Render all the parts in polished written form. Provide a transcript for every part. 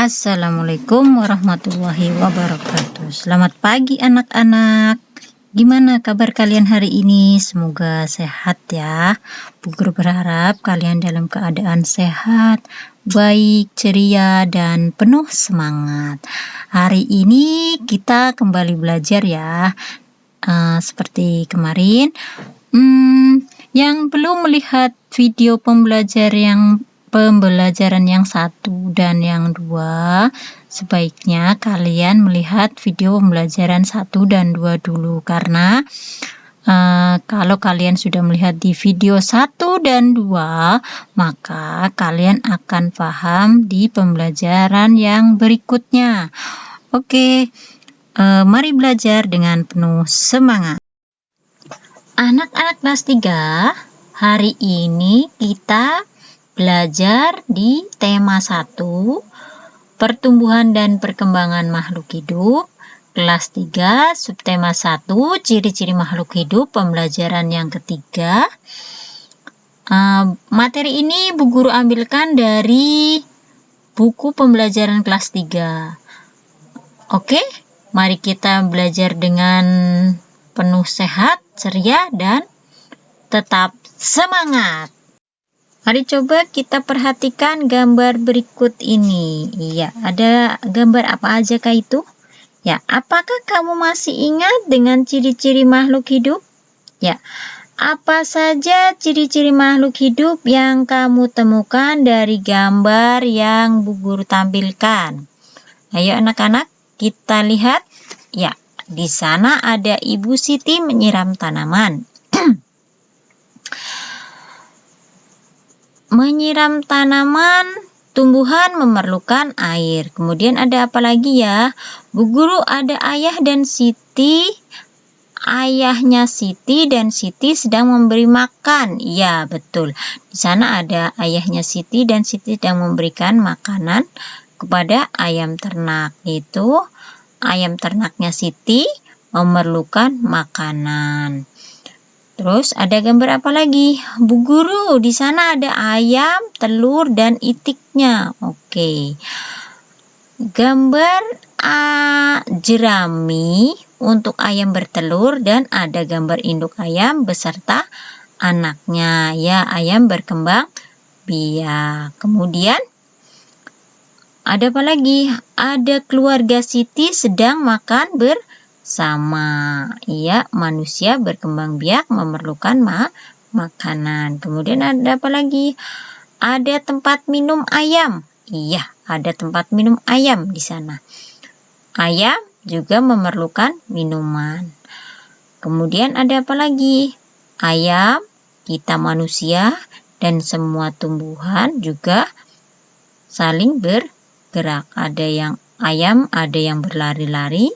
Assalamualaikum warahmatullahi wabarakatuh. Selamat pagi anak-anak. Gimana kabar kalian hari ini? Semoga sehat ya. Bu Guru berharap kalian dalam keadaan sehat, baik, ceria, dan penuh semangat. Hari ini kita kembali belajar ya. Seperti kemarin, yang belum melihat video pembelajaran yang 1 dan yang 2, sebaiknya kalian melihat video pembelajaran 1 dan 2 dulu, karena kalau kalian sudah melihat di video 1 dan 2, maka kalian akan paham di pembelajaran yang berikutnya. Oke, mari belajar dengan penuh semangat. Anak-anak kelas 3, hari ini kita belajar di tema 1, pertumbuhan dan perkembangan makhluk hidup, kelas 3, subtema 1, ciri-ciri makhluk hidup, pembelajaran yang ketiga. Materi ini Bu Guru ambilkan dari buku pembelajaran kelas 3. Oke, mari kita belajar dengan penuh sehat, ceria, dan tetap semangat. Mari coba kita perhatikan gambar berikut ini. Iya, ada gambar apa aja kah itu? Ya, apakah kamu masih ingat dengan ciri-ciri makhluk hidup? Ya, apa saja ciri-ciri makhluk hidup yang kamu temukan dari gambar yang Bu Guru tampilkan? Ayo anak-anak, kita lihat. Ya, di sana ada Ibu Siti menyiram tanaman. Menyiram tanaman, tumbuhan memerlukan air. Kemudian ada apa lagi ya? Bu Guru, ada ayah dan Siti. Ayahnya Siti dan Siti sedang memberi makan. Iya, betul. Di sana ada ayahnya Siti dan Siti sedang memberikan makanan kepada ayam ternak. Itu ayam ternaknya Siti memerlukan makanan. Terus ada gambar apa lagi? Bu Guru, di sana ada ayam, telur, dan itiknya. Oke. Gambar jerami untuk ayam bertelur, dan ada gambar induk ayam beserta anaknya. Ya, ayam berkembang biak. Kemudian ada apa lagi? Ada keluarga Siti sedang makan bersama. Iya, manusia berkembang biak memerlukan makanan. Kemudian ada apa lagi? Ada tempat minum ayam. Iya, ada tempat minum ayam di sana. Ayam juga memerlukan minuman. Kemudian ada apa lagi? Ayam, kita manusia, dan semua tumbuhan juga saling bergerak. Ada yang ayam, ada yang berlari-lari.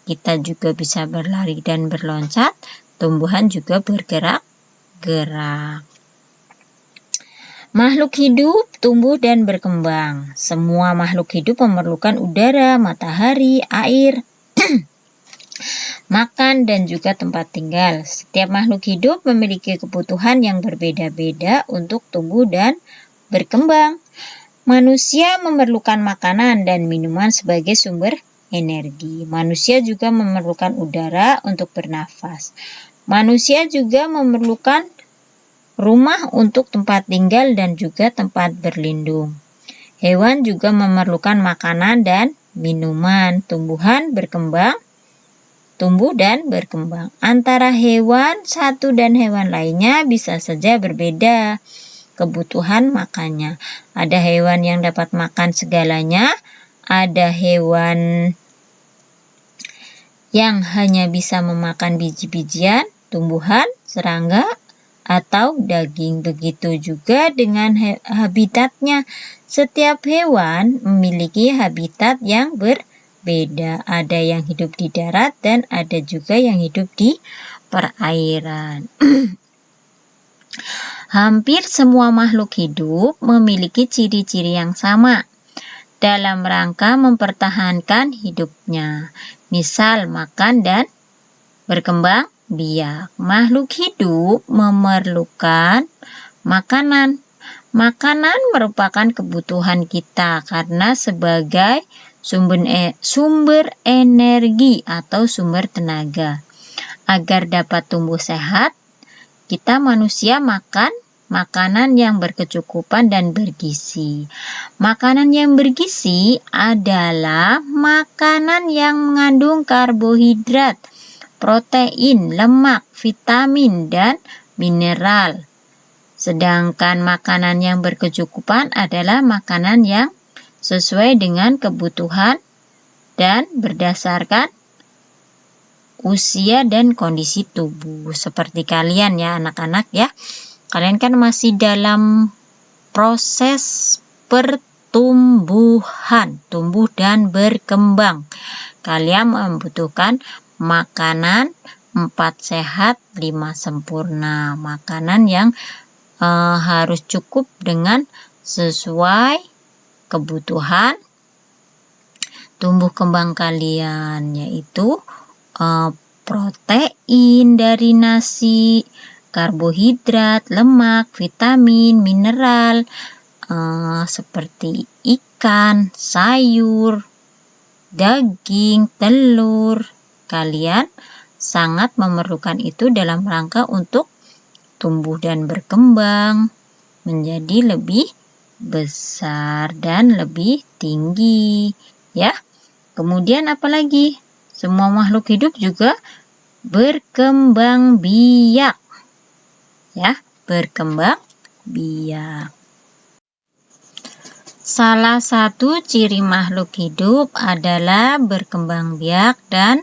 Kita juga bisa berlari dan berloncat. Tumbuhan juga bergerak-gerak. Makhluk hidup tumbuh dan berkembang. Semua makhluk hidup memerlukan udara, matahari, air, makan, dan juga tempat tinggal. Setiap makhluk hidup memiliki kebutuhan yang berbeda-beda untuk tumbuh dan berkembang. Manusia memerlukan makanan dan minuman sebagai sumber energi. Manusia juga memerlukan udara untuk bernafas. Manusia juga memerlukan rumah untuk tempat tinggal dan juga tempat berlindung. Hewan juga memerlukan makanan dan minuman. Tumbuh dan berkembang. Antara hewan satu dan hewan lainnya bisa saja berbeda kebutuhan makannya. Ada hewan yang dapat makan segalanya, ada hewan yang hanya bisa memakan biji-bijian, tumbuhan, serangga, atau daging. Begitu juga dengan habitatnya. Setiap hewan memiliki habitat yang berbeda. Ada yang hidup di darat dan ada juga yang hidup di perairan. Hampir semua makhluk hidup memiliki ciri-ciri yang sama dalam rangka mempertahankan hidupnya. Misal makan dan berkembang biak. Makhluk hidup memerlukan makanan. Makanan merupakan kebutuhan kita karena sebagai sumber energi atau sumber tenaga. Agar dapat tumbuh sehat, kita manusia makan makanan yang berkecukupan dan bergizi. Makanan yang bergizi adalah makanan yang mengandung karbohidrat, protein, lemak, vitamin, dan mineral. Sedangkan makanan yang berkecukupan adalah makanan yang sesuai dengan kebutuhan dan berdasarkan usia dan kondisi tubuh. Seperti kalian ya anak-anak ya. Kalian kan masih dalam proses pertumbuhan, tumbuh dan berkembang. Kalian membutuhkan makanan 4 sehat, 5 sempurna. Makanan yang harus cukup dengan sesuai kebutuhan tumbuh kembang kalian, yaitu protein dari nasi, karbohidrat, lemak, vitamin, mineral, seperti ikan, sayur, daging, telur. Kalian sangat memerlukan itu dalam rangka untuk tumbuh dan berkembang menjadi lebih besar dan lebih tinggi ya. Kemudian apalagi? Semua makhluk hidup juga berkembang biak ya, berkembang biak. Salah satu ciri makhluk hidup adalah berkembang biak dan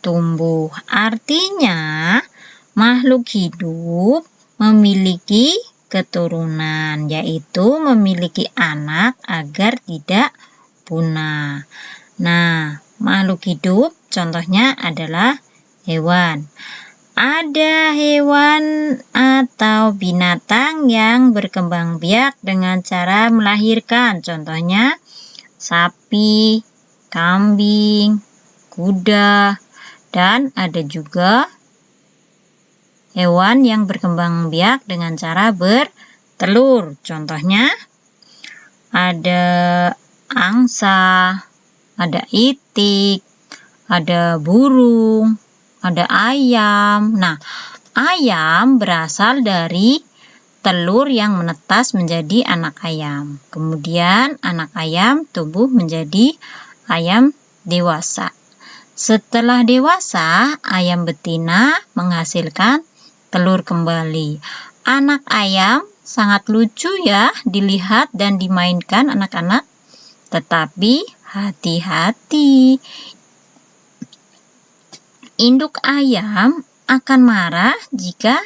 tumbuh. Artinya makhluk hidup memiliki keturunan, yaitu memiliki anak agar tidak punah. Nah, makhluk hidup contohnya adalah hewan. Ada hewan atau binatang yang berkembang biak dengan cara melahirkan. Contohnya sapi, kambing, kuda, dan ada juga hewan yang berkembang biak dengan cara bertelur. Contohnya ada angsa, ada itik, ada burung, ada ayam. Nah, ayam berasal dari telur yang menetas menjadi anak ayam. Kemudian anak ayam tumbuh menjadi ayam dewasa. Setelah dewasa, ayam betina menghasilkan telur kembali. Anak ayam sangat lucu ya dilihat dan dimainkan anak-anak. Tetapi hati-hati. Induk ayam akan marah jika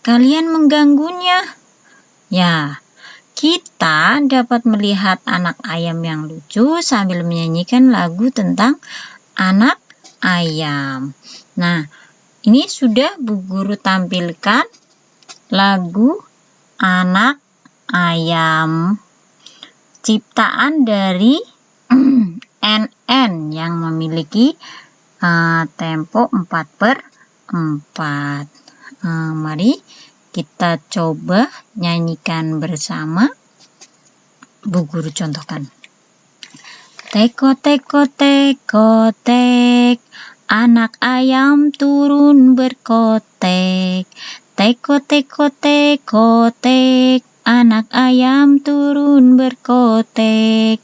kalian mengganggunya. Ya, kita dapat melihat anak ayam yang lucu sambil menyanyikan lagu tentang anak ayam. Nah, ini sudah Bu Guru tampilkan lagu anak ayam ciptaan dari NN yang memiliki tempo 4/4. Mari kita coba nyanyikan bersama. Bu Guru contohkan. Teko teko teko tek, anak ayam turun berkotek. Teko teko teko tek, anak ayam turun berkotek.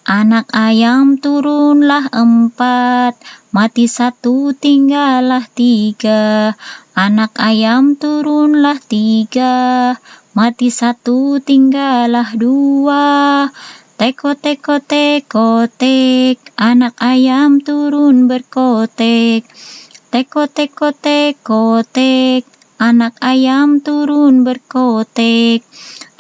Anak ayam turunlah 4, mati 1 tinggallah 3. Anak ayam turunlah 3, mati 1 tinggallah 2. Teko teko teko tek, anak ayam turun berkotek. Teko teko teko tek, anak ayam turun berkotek.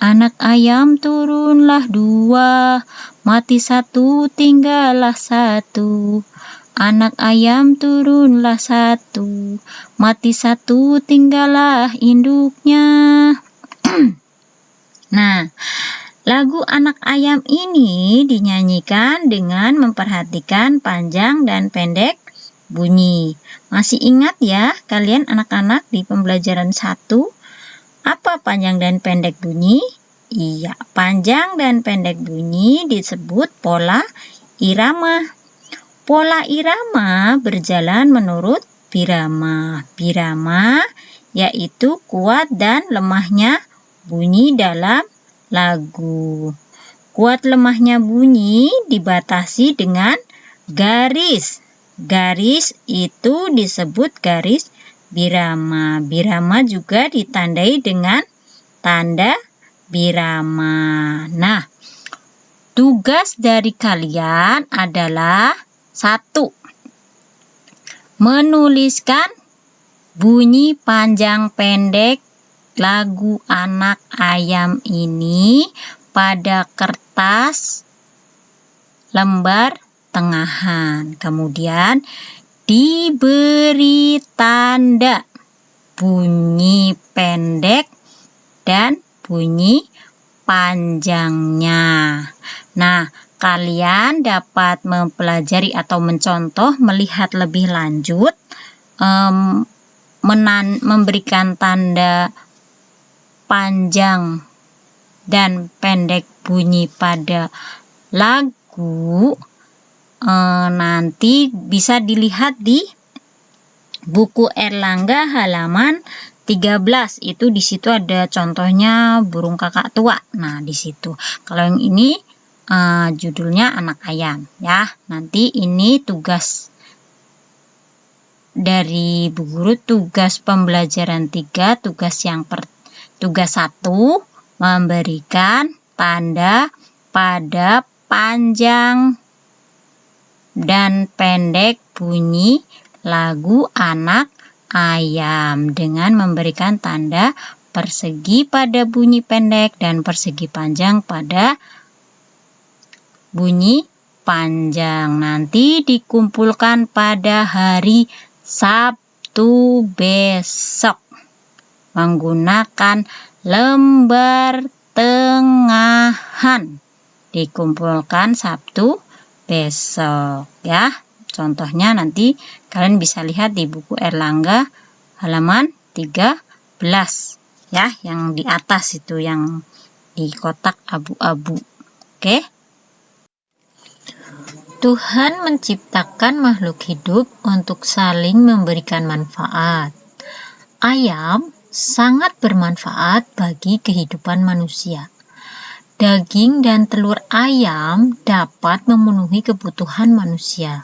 Anak ayam turunlah 2, mati 1 tinggallah 1. Anak ayam turunlah 1, mati 1 tinggallah induknya. Nah, lagu anak ayam ini dinyanyikan dengan memperhatikan panjang dan pendek bunyi. Masih ingat ya kalian anak-anak di pembelajaran 1? Apa panjang dan pendek bunyi? Iya, panjang dan pendek bunyi disebut pola irama. Pola irama berjalan menurut birama. Birama yaitu kuat dan lemahnya bunyi dalam lagu. Kuat lemahnya bunyi dibatasi dengan garis. Garis itu disebut garis birama. Birama juga ditandai dengan tanda birama. Nah, tugas dari kalian adalah 1. Menuliskan bunyi panjang pendek lagu anak ayam ini pada kertas lembar tengahan. Kemudian diberi tanda bunyi pendek dan bunyi panjangnya. Nah, kalian dapat mempelajari atau mencontoh, melihat lebih lanjut, memberikan tanda panjang dan pendek bunyi pada lagu. Nanti bisa dilihat di buku Erlangga halaman 13. Itu di situ ada contohnya burung kakak tua. Nah, di situ. Kalau yang ini judulnya anak ayam ya. Nanti ini tugas dari Bu Guru, tugas pembelajaran 3, tugas 1 memberikan tanda pada panjang dan pendek bunyi lagu anak ayam dengan memberikan tanda persegi pada bunyi pendek dan persegi panjang pada bunyi panjang. Nanti dikumpulkan pada hari Sabtu besok menggunakan lembar tengahan. Dikumpulkan Sabtu besok ya. Contohnya nanti kalian bisa lihat di buku Erlangga halaman 13 ya, yang di atas itu, yang di kotak abu-abu. Oke. Tuhan menciptakan makhluk hidup untuk saling memberikan manfaat. Ayam sangat bermanfaat bagi kehidupan manusia. Daging dan telur ayam dapat memenuhi kebutuhan manusia.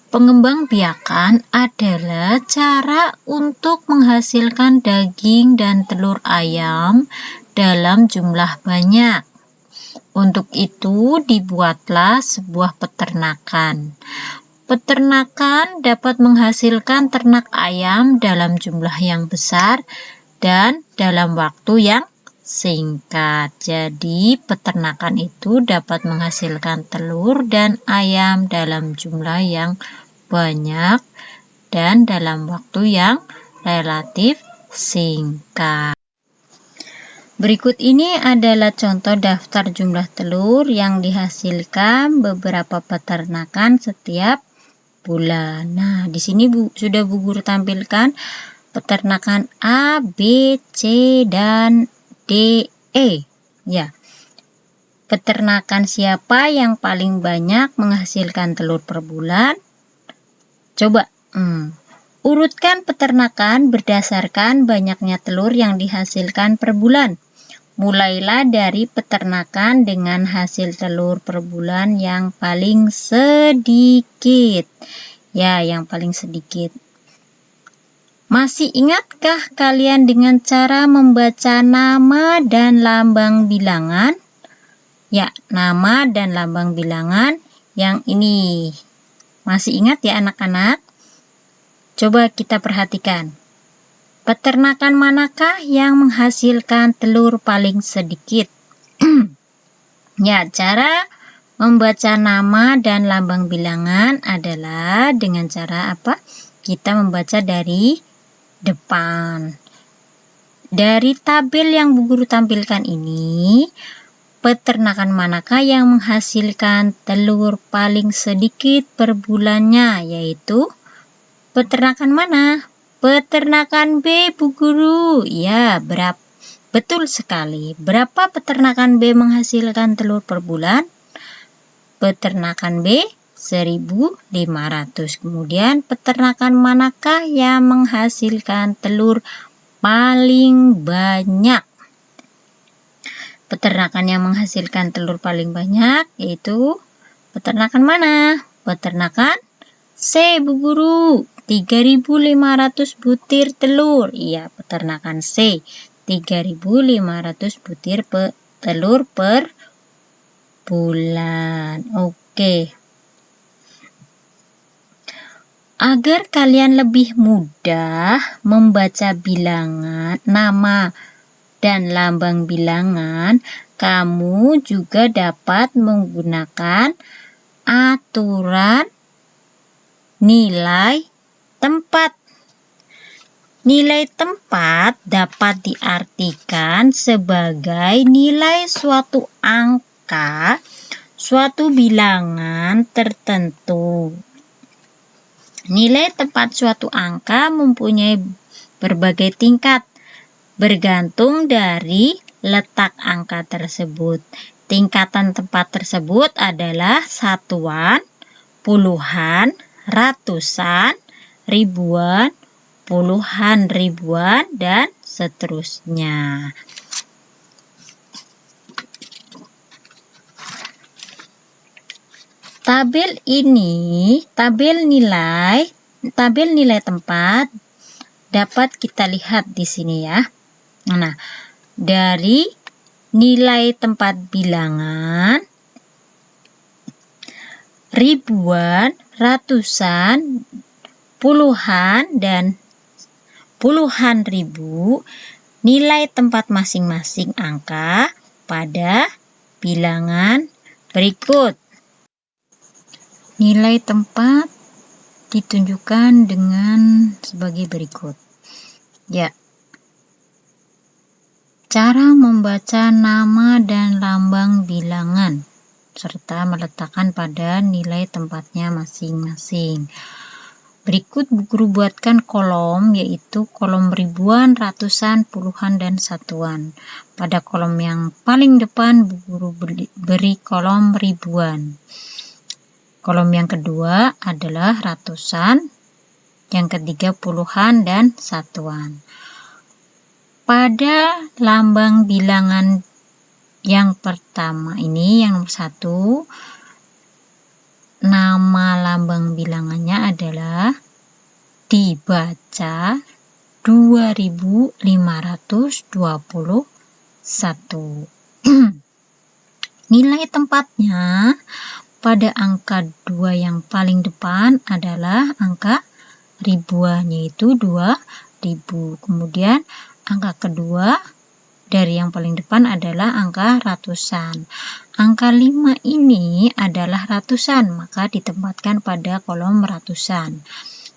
Pengembangbiakan adalah cara untuk menghasilkan daging dan telur ayam dalam jumlah banyak. Untuk itu dibuatlah sebuah peternakan. Peternakan dapat menghasilkan ternak ayam dalam jumlah yang besar dan dalam waktu yang singkat. Jadi peternakan itu dapat menghasilkan telur dan ayam dalam jumlah yang banyak dan dalam waktu yang relatif singkat. Berikut ini adalah contoh daftar jumlah telur yang dihasilkan beberapa peternakan setiap bulan. Nah, di sini sudah Bu Guru tampilkan peternakan A, B, C, dan D, E. Ya. Peternakan siapa yang paling banyak menghasilkan telur per bulan? Coba urutkan peternakan berdasarkan banyaknya telur yang dihasilkan per bulan. Mulailah dari peternakan dengan hasil telur per bulan yang paling sedikit. Ya, yang paling sedikit. Masih ingatkah kalian dengan cara membaca nama dan lambang bilangan? Ya, nama dan lambang bilangan yang ini. Masih ingat ya anak-anak? Coba kita perhatikan. Peternakan manakah yang menghasilkan telur paling sedikit? Ya, cara membaca nama dan lambang bilangan adalah dengan cara apa? Kita membaca dari depan. Dari tabel yang Bu Guru tampilkan ini, peternakan manakah yang menghasilkan telur paling sedikit per bulannya, yaitu peternakan mana? Peternakan B, Bu Guru. Ya, Betul sekali. Berapa peternakan B menghasilkan telur per bulan? Peternakan B 1.500. Kemudian peternakan manakah yang menghasilkan telur paling banyak? Peternakan yang menghasilkan telur paling banyak yaitu peternakan mana? Peternakan C, Bu Guru. 3.500 butir telur. Iya, peternakan C. 3.500 butir telur per bulan. Oke. Agar kalian lebih mudah membaca bilangan, nama dan lambang bilangan, kamu juga dapat menggunakan aturan nilai tempat. Nilai tempat dapat diartikan sebagai nilai suatu angka, suatu bilangan tertentu. Nilai tempat suatu angka mempunyai berbagai tingkat, bergantung dari letak angka tersebut. Tingkatan tempat tersebut adalah satuan, puluhan, ratusan, ribuan, puluhan ribuan, dan seterusnya. Tabel nilai tempat dapat kita lihat di sini ya. Nah, dari nilai tempat bilangan, ribuan, ratusan, puluhan, dan puluhan ribu, nilai tempat masing-masing angka pada bilangan berikut. Nilai tempat ditunjukkan dengan sebagai berikut. Ya. Cara membaca nama dan lambang bilangan serta meletakkan pada nilai tempatnya masing-masing. Berikut Bu Guru buatkan kolom, yaitu kolom ribuan, ratusan, puluhan, dan satuan. Pada kolom yang paling depan Bu Guru beri kolom ribuan. Kolom yang kedua adalah ratusan, yang ketiga puluhan, dan satuan. Pada lambang bilangan yang pertama ini, yang nomor 1, nama lambang bilangannya adalah dibaca 2521. Nilai tempatnya pada angka 2 yang paling depan adalah angka ribuan, yaitu 2000. Kemudian angka kedua dari yang paling depan adalah angka ratusan. Angka 5 ini adalah ratusan, maka ditempatkan pada kolom ratusan.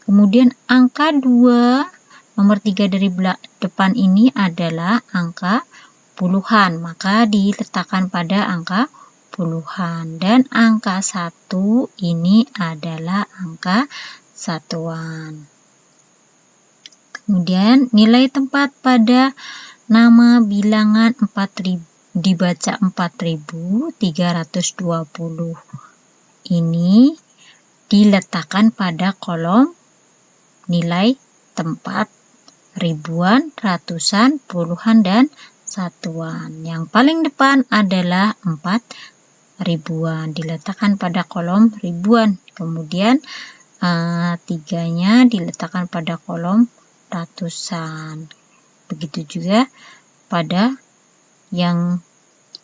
Kemudian angka 2, nomor 3 dari depan ini adalah angka puluhan, maka diletakkan pada angka puluhan. Dan angka 1 ini adalah angka satuan. Kemudian nilai tempat pada nama bilangan 4000 dibaca 4320 ini diletakkan pada kolom nilai tempat ribuan, ratusan, puluhan, dan satuan. Yang paling depan adalah 4 ribuan, diletakkan pada kolom ribuan. Kemudian 3-nya diletakkan pada kolom ratusan. Begitu juga pada yang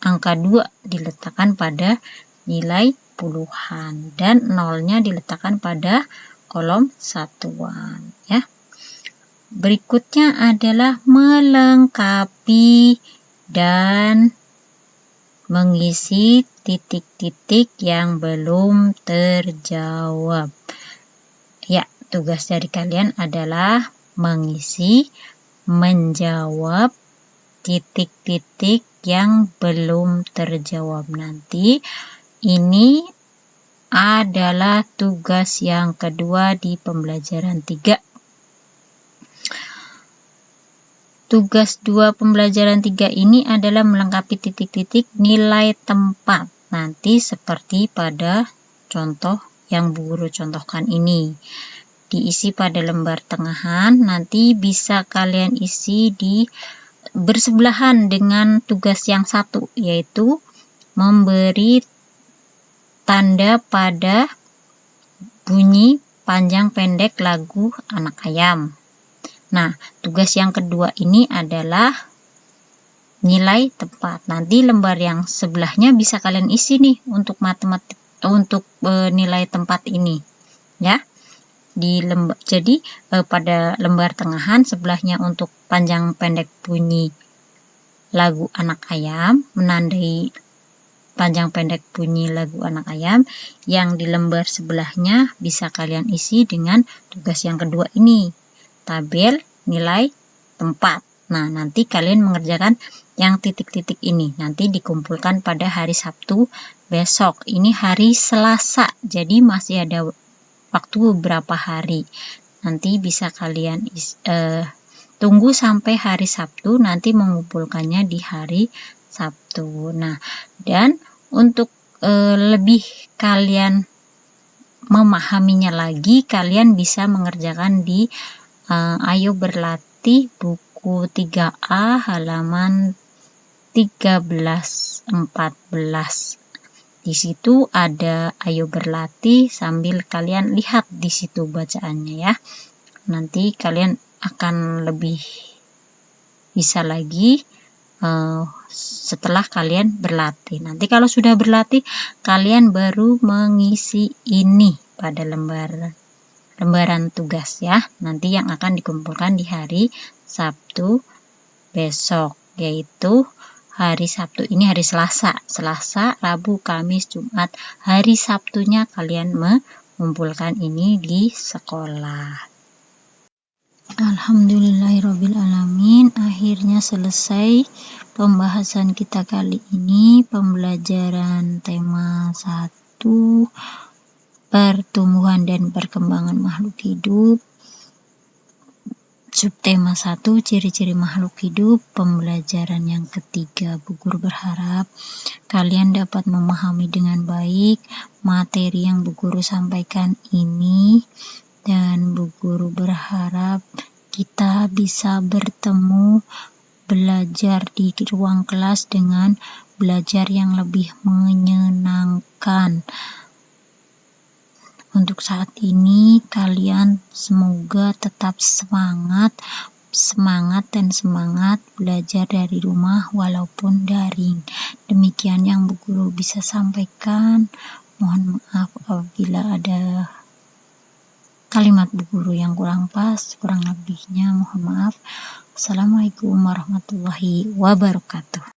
angka 2 diletakkan pada nilai puluhan, dan 0-nya diletakkan pada kolom satuan ya. Berikutnya adalah melengkapi dan mengisi titik-titik yang belum terjawab. Ya, tugas dari kalian adalah mengisi, menjawab titik-titik yang belum terjawab. Nanti ini adalah tugas yang kedua di pembelajaran 3. tugas 2 pembelajaran 3 ini adalah melengkapi titik-titik nilai tempat. Nanti seperti pada contoh yang Bu Guru contohkan ini. Diisi pada lembar tengahan, nanti bisa kalian isi di bersebelahan dengan tugas yang satu, yaitu memberi tanda pada bunyi panjang pendek lagu Anak Ayam. Nah, tugas yang kedua ini adalah nilai tempat. Nanti lembar yang sebelahnya bisa kalian isi nih untuk matematik, untuk nilai tempat ini, ya. Jadi pada lembar tengahan sebelahnya untuk panjang pendek bunyi lagu Anak Ayam, menandai panjang pendek bunyi lagu Anak Ayam. Yang di lembar sebelahnya bisa kalian isi dengan tugas yang kedua ini, tabel nilai tempat. Nah, nanti kalian mengerjakan yang titik-titik ini, nanti dikumpulkan pada hari Sabtu besok. Ini hari Selasa, jadi masih ada waktu beberapa hari. Nanti bisa kalian tunggu sampai hari Sabtu, nanti mengumpulkannya di hari Sabtu. Nah, dan untuk lebih kalian memahaminya lagi, kalian bisa mengerjakan di Ayo Berlatih buku 3A halaman 13-14. Di situ ada Ayo Berlatih, sambil kalian lihat di situ bacaannya ya. Nanti kalian akan lebih bisa lagi setelah kalian berlatih. Nanti kalau sudah berlatih, kalian baru mengisi ini pada lembaran tugas ya. Nanti yang akan dikumpulkan di hari Sabtu besok, yaitu hari Sabtu ini hari Selasa, Rabu, Kamis, Jumat. Hari Sabtunya kalian mengumpulkan ini di sekolah. Alhamdulillahirrabbilalamin, akhirnya selesai pembahasan kita kali ini, pembelajaran tema 1, pertumbuhan dan perkembangan makhluk hidup. Subtema 1, ciri-ciri makhluk hidup. Pembelajaran yang ketiga, Bu Guru berharap kalian dapat memahami dengan baik materi yang Bu Guru sampaikan ini, dan Bu Guru berharap kita bisa bertemu belajar di ruang kelas dengan belajar yang lebih menyenangkan. Untuk saat ini kalian semoga tetap semangat belajar dari rumah walaupun daring. Demikian yang Bu Guru bisa sampaikan. Mohon maaf apabila ada kalimat Bu Guru yang kurang pas, kurang lebihnya mohon maaf. Assalamualaikum warahmatullahi wabarakatuh.